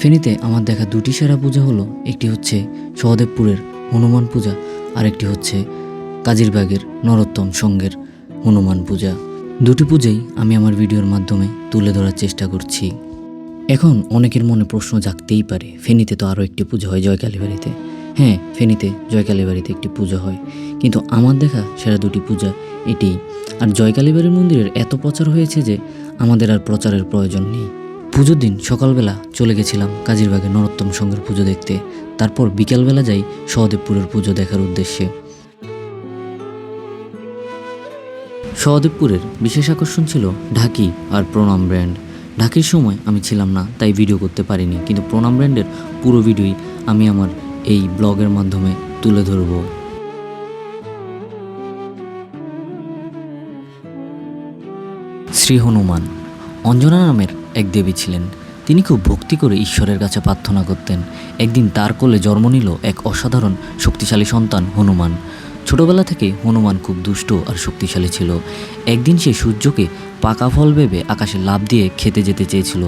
ফেনীতে আমার দেখা দুটি সেরা পূজা হলো, একটি হচ্ছে সহদেবপুরের হনুমান পূজা আর একটি হচ্ছে কাজিরবাগের নরোত্তম সংঘের হনুমান পূজা। দুটি পূজাই আমি আমার ভিডিওর মাধ্যমে তুলে ধরার চেষ্টা করছি। এখন অনেকের মনে প্রশ্ন জাগতেই পারে, ফেনীতে তো আরও একটি পূজা হয় জয়কালীবাড়িতে। হ্যাঁ, ফেনীতে জয়কালীবাড়িতে একটি পূজা হয়, কিন্তু আমার দেখা সেরা দুটি পূজা এটি। আর জয়কালীবাড়ির মন্দিরের এত প্রচার হয়েছে যে আমাদের আর প্রচারের প্রয়োজন নেই। পুজোর দিন সকালবেলা চলে গেছিলাম কাজিরবাগে নরোত্তম সংঘের পুজো দেখতে, তারপর বিকালবেলা যাই সহদেবপুরের পুজো দেখার উদ্দেশ্যে। সহদেবপুরের বিশেষ আকর্ষণ ছিল ঢাকি আর প্রণাম ব্র্যান্ড। ঢাকির সময় আমি ছিলাম না, তাই ভিডিও করতে পারিনি, কিন্তু প্রণাম ব্র্যান্ডের পুরো ভিডিওই আমি আমার এই ব্লগের মাধ্যমে তুলে ধরব। শ্রী হনুমান অঞ্জনা নামের এক দেবী ছিলেন। তিনি খুব ভক্তি করে ঈশ্বরের কাছে প্রার্থনা করতেন। একদিন তার কোলে জন্ম নিল এক অসাধারণ শক্তিশালী সন্তান হনুমান। ছোটবেলা থেকে হনুমান খুব দুষ্ট আর শক্তিশালী ছিল। একদিন সে সূর্যকে পাকা ফল ভেবে আকাশে লাফ দিয়ে খেতে যেতে চেয়েছিল।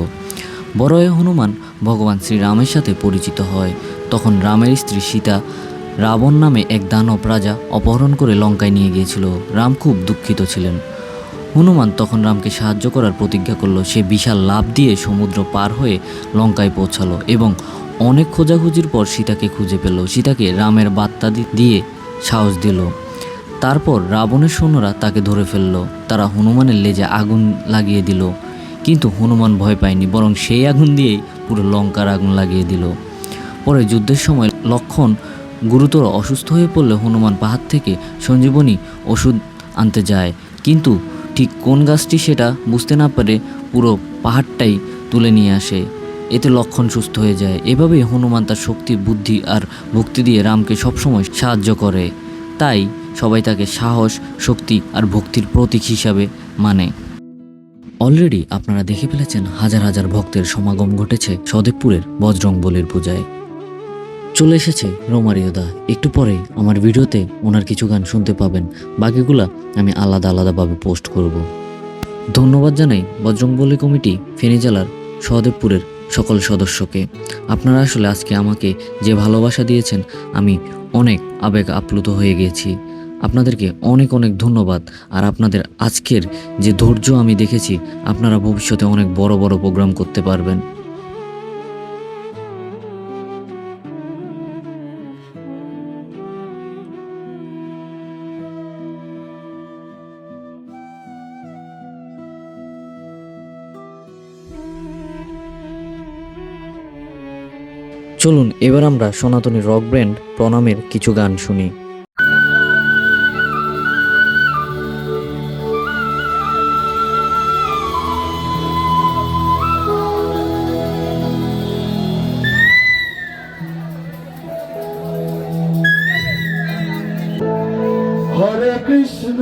বড় হয়ে হনুমান ভগবান শ্রীরামের সাথে পরিচিত হয়। তখন রামের স্ত্রী সীতা রাবণ নামে এক দানব রাজা অপহরণ করে লঙ্কায় নিয়ে গিয়েছিল। রাম খুব দুঃখিত ছিলেন। হনুমান তখন রামকে সাহায্য করার প্রতিজ্ঞা করল। সে বিশাল লাফ দিয়ে সমুদ্র পার হয়ে লঙ্কায় পৌঁছালো এবং অনেক খোঁজাখুঁজির পর সীতাকে খুঁজে পেল। সীতাকে রামের বার্তা দিয়ে সাহস দিল। তারপর রাবণের সৈন্যরা তাকে ধরে ফেলল। তারা হনুমানের লেজে আগুন লাগিয়ে দিল, কিন্তু হনুমান ভয় পায়নি, বরং সেই আগুন দিয়েই পুরো লঙ্কার আগুন লাগিয়ে দিল। পরে যুদ্ধের সময় লক্ষণ গুরুতর অসুস্থ হয়ে পড়লে হনুমান পাহাড় থেকে সঞ্জীবনী ওষুধ আনতে যায়, কিন্তু ঠিক কোন গাছটি সেটা বুঝতে না পারে পুরো পাহাড়টাই তুলে নিয়ে আসে। এতে লক্ষণ সুস্থ হয়ে যায়। এভাবেই হনুমান তার শক্তি, বুদ্ধি আর ভক্তি দিয়ে রামকে সবসময় সাহায্য করে। তাই সবাই তাকে সাহস, শক্তি আর ভক্তির প্রতীক হিসাবে মানে। অলরেডি আপনারা দেখে ফেলেছেন হাজার হাজার ভক্তের সমাগম ঘটেছে সহদেবপুরের বজরংবলীর পূজায়। চলে এসেছে রোমারিওদা। একটু পরেই আমার ভিডিওতে ওনার কিছু গান শুনতে পাবেন, বাকিগুলা আমি আলাদা আলাদাভাবে পোস্ট করব। ধন্যবাদ জানাই বজরংবলী কমিটি ফেনী জেলার সহদেবপুরের সকল সদস্যকে। আপনারা আসলে আজকে আমাকে যে ভালোবাসা দিয়েছেন, আমি অনেক আবেগ আপ্লুত হয়ে গিয়েছি। আপনাদেরকে অনেক অনেক ধন্যবাদ। আর আপনাদের আজকের যে ধৈর্য আমি দেখেছি, আপনারা ভবিষ্যতে অনেক বড় বড় প্রোগ্রাম করতে পারবেন। চলুন এবার আমরা সনাতনী রক ব্যান্ড প্রণামের কিছু গান শুনি। হরে কৃষ্ণ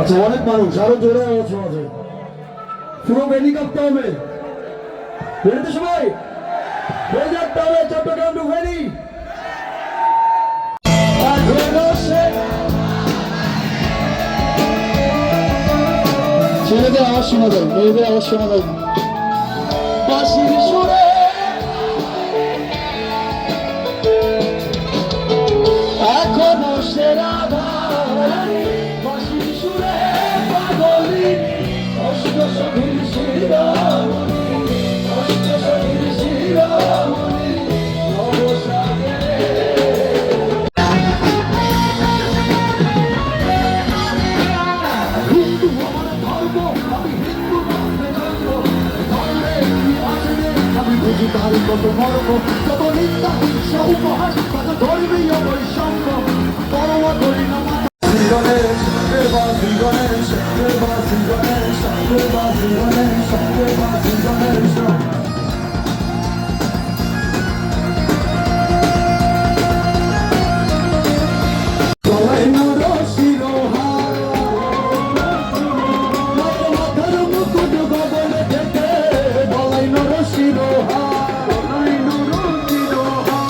আচ্ছা, অনেক মানুষ, আরো জোরে আওয়াজ আছে, পুরো বেলি কাঁপতে হবে। বেরিতে সবাই হয়ে যাতে হবে। চট্টগ্রাম টু ফেনী ছেলেদের আওয়াজ শোনা যায়, মেয়েদের আওয়াজ শোনা যায়। বাঁশির সুরে এখনো সেরা বাঁশির সুরে পাগলি অষ্ট সখীর শিরামণি, অষ্ট সখীর শিরামণি নবসাগরে। হিন্দু আমার ধর্ম, আমি হিন্দু ধর্মে জন্ম, ধর্মে আসলে আমি বুঝি তার কত মর্ম, কত নিন্দা হিংসা উপহাস, কত ধর্মীয় বৈষম্য, পরোয়া করি না মাতা। শ্রী গণেশ, শ্রী গণেশ, শ্রী গণেশ, শ্রী গণেশ, শ্রী গণেশ।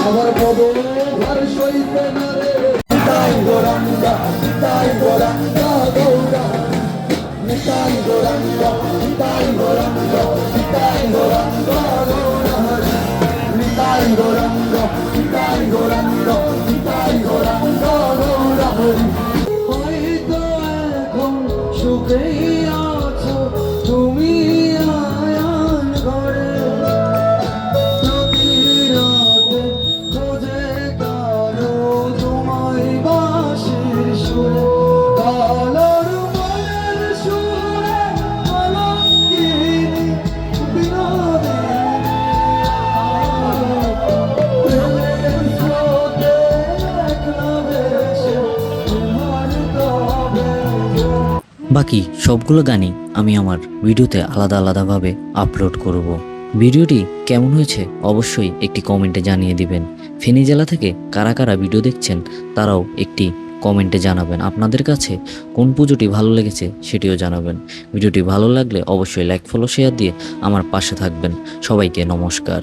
আমার সইতে না রে নিতাই গোরাঙ্গা গৌরা নিতাই গোরাঙ্গা গৌরা হরি নিতাই গোরাঙ্গা গৌরা হরি হয়তো এখন সুখেই আছো তুমি আয়ান ঘরে প্রতি রাতে খোঁজে কারো তোমায় বাঁশির সুরে কালোর মনের সুরে অলঙ্কিনী বিনোদিনী প্রেমের স্রোতে একলা ভেসে তোমার তবে বাকি সবগুলো গানই আমি আমার ভিডিওতে আলাদা আলাদাভাবে আপলোড করব। ভিডিওটি কেমন হয়েছে অবশ্যই একটি কমেন্টে জানিয়ে দিবেন। ফেনী জেলা থেকে কারা কারা ভিডিও দেখছেন তারাও একটি কমেন্টে জানাবেন। আপনাদের কাছে কোন পুজোটি ভালো লেগেছে সেটিও জানাবেন। ভিডিওটি ভালো লাগলে অবশ্যই লাইক ফলো শেয়ার দিয়ে আমার পাশে থাকবেন। সবাইকে নমস্কার।